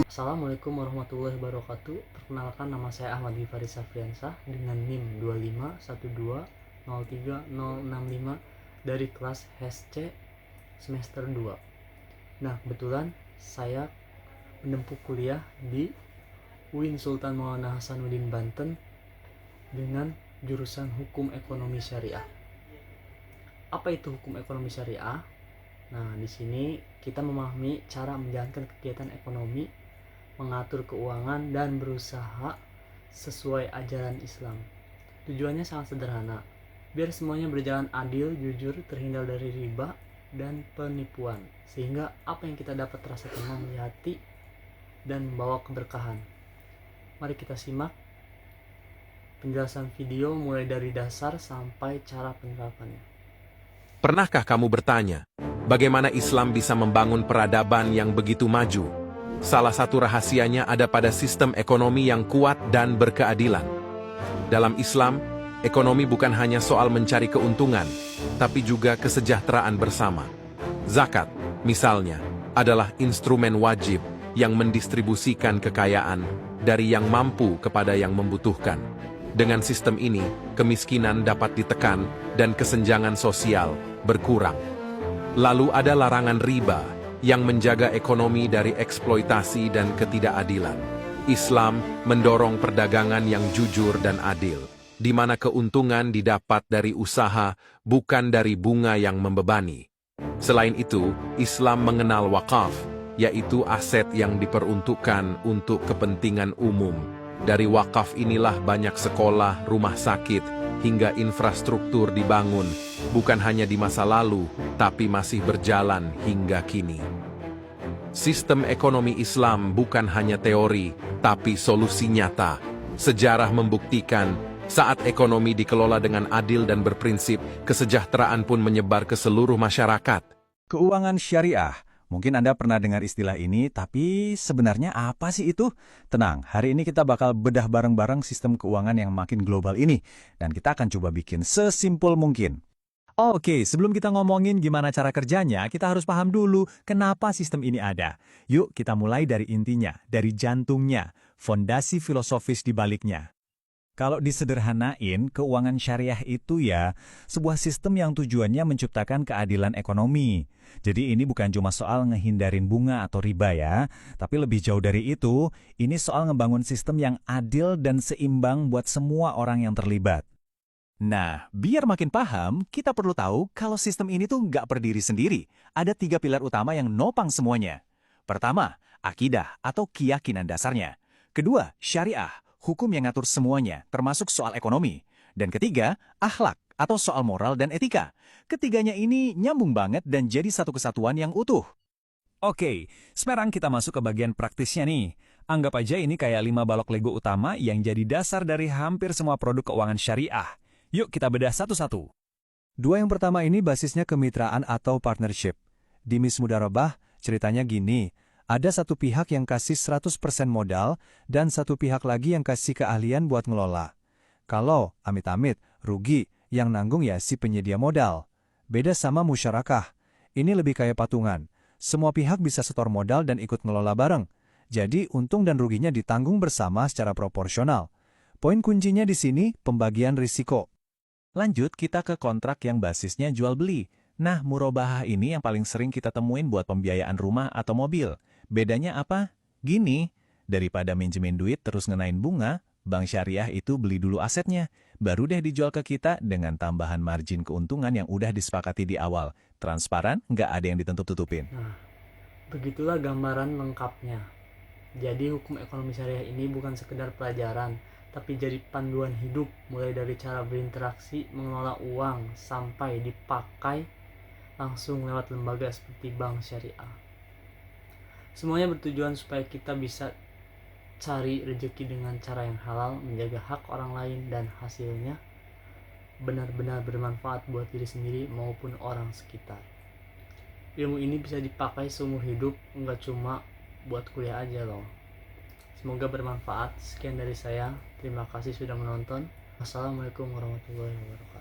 Assalamualaikum warahmatullahi wabarakatuh. Perkenalkan, nama saya Ahmad Gifari Safriansah dengan NIM 251203065 dari kelas HESC semester 2. Nah, kebetulan saya menempuh kuliah di UIN Sultan Maulana Hasanuddin Banten dengan jurusan Hukum Ekonomi Syariah. Apa itu hukum ekonomi syariah? Nah, di sini kita memahami cara menjalankan kegiatan ekonomi, mengatur keuangan, dan berusaha sesuai ajaran Islam. Tujuannya sangat sederhana, biar semuanya berjalan adil, jujur, terhindar dari riba dan penipuan, sehingga apa yang kita dapat terasa tenang di hati dan membawa keberkahan. Mari kita simak penjelasan video mulai dari dasar sampai cara penerapannya. Pernahkah kamu bertanya, bagaimana Islam bisa membangun peradaban yang begitu maju? Salah satu rahasianya ada pada sistem ekonomi yang kuat dan berkeadilan. Dalam Islam, ekonomi bukan hanya soal mencari keuntungan, tapi juga kesejahteraan bersama. Zakat, misalnya, adalah instrumen wajib yang mendistribusikan kekayaan dari yang mampu kepada yang membutuhkan. Dengan sistem ini, kemiskinan dapat ditekan dan kesenjangan sosial berkurang. Lalu ada larangan riba yang menjaga ekonomi dari eksploitasi dan ketidakadilan. Islam mendorong perdagangan yang jujur dan adil, di mana keuntungan didapat dari usaha, bukan dari bunga yang membebani. Selain itu, Islam mengenal wakaf, yaitu aset yang diperuntukkan untuk kepentingan umum. Dari wakaf inilah banyak sekolah, rumah sakit, hingga infrastruktur dibangun, bukan hanya di masa lalu, tapi masih berjalan hingga kini. Sistem ekonomi Islam bukan hanya teori, tapi solusi nyata. Sejarah membuktikan, saat ekonomi dikelola dengan adil dan berprinsip, kesejahteraan pun menyebar ke seluruh masyarakat. Keuangan syariah. Mungkin Anda pernah dengar istilah ini, tapi sebenarnya apa sih itu? Tenang, hari ini kita bakal bedah bareng-bareng sistem keuangan yang makin global ini. Dan kita akan coba bikin sesimpel mungkin. Oke, sebelum kita ngomongin gimana cara kerjanya, kita harus paham dulu kenapa sistem ini ada. Yuk kita mulai dari intinya, dari jantungnya, fondasi filosofis di baliknya. Kalau disederhanain, keuangan syariah itu ya sebuah sistem yang tujuannya menciptakan keadilan ekonomi. Jadi ini bukan cuma soal ngehindarin bunga atau riba ya, tapi lebih jauh dari itu, ini soal ngebangun sistem yang adil dan seimbang buat semua orang yang terlibat. Nah, biar makin paham, kita perlu tahu kalau sistem ini tuh nggak berdiri sendiri. Ada 3 pilar utama yang nopang semuanya. Pertama, akidah atau keyakinan dasarnya. Kedua, syariah. Hukum yang ngatur semuanya, termasuk soal ekonomi. Dan ketiga, akhlak atau soal moral dan etika. Ketiganya ini nyambung banget dan jadi satu kesatuan yang utuh. Oke, sekarang kita masuk ke bagian praktisnya nih. Anggap aja ini kayak 5 balok Lego utama yang jadi dasar dari hampir semua produk keuangan syariah. Yuk kita bedah satu-satu. 2 yang pertama ini basisnya kemitraan atau partnership. Di Miss Mudarabah, ceritanya gini. Ada satu pihak yang kasih 100% modal dan satu pihak lagi yang kasih keahlian buat ngelola. Kalau, amit-amit, rugi, yang nanggung ya si penyedia modal. Beda sama musyarakah. Ini lebih kayak patungan. Semua pihak bisa setor modal dan ikut ngelola bareng. Jadi untung dan ruginya ditanggung bersama secara proporsional. Poin kuncinya di sini, pembagian risiko. Lanjut kita ke kontrak yang basisnya jual-beli. Nah, murabahah ini yang paling sering kita temuin buat pembiayaan rumah atau mobil. Bedanya apa? Gini, daripada minjemin duit terus ngenain bunga, bank syariah itu beli dulu asetnya, baru deh dijual ke kita dengan tambahan margin keuntungan yang udah disepakati di awal. Transparan, nggak ada yang ditutup-tutupin. Nah, begitulah gambaran lengkapnya. Jadi hukum ekonomi syariah ini bukan sekedar pelajaran, tapi jadi panduan hidup, mulai dari cara berinteraksi, mengelola uang, sampai dipakai langsung lewat lembaga seperti bank syariah. Semuanya bertujuan supaya kita bisa cari rezeki dengan cara yang halal, menjaga hak orang lain, dan hasilnya benar-benar bermanfaat buat diri sendiri maupun orang sekitar. Ilmu ini bisa dipakai seumur hidup, nggak cuma buat kuliah aja loh. Semoga bermanfaat. Sekian dari saya. Terima kasih sudah menonton. Wassalamualaikum warahmatullahi wabarakatuh.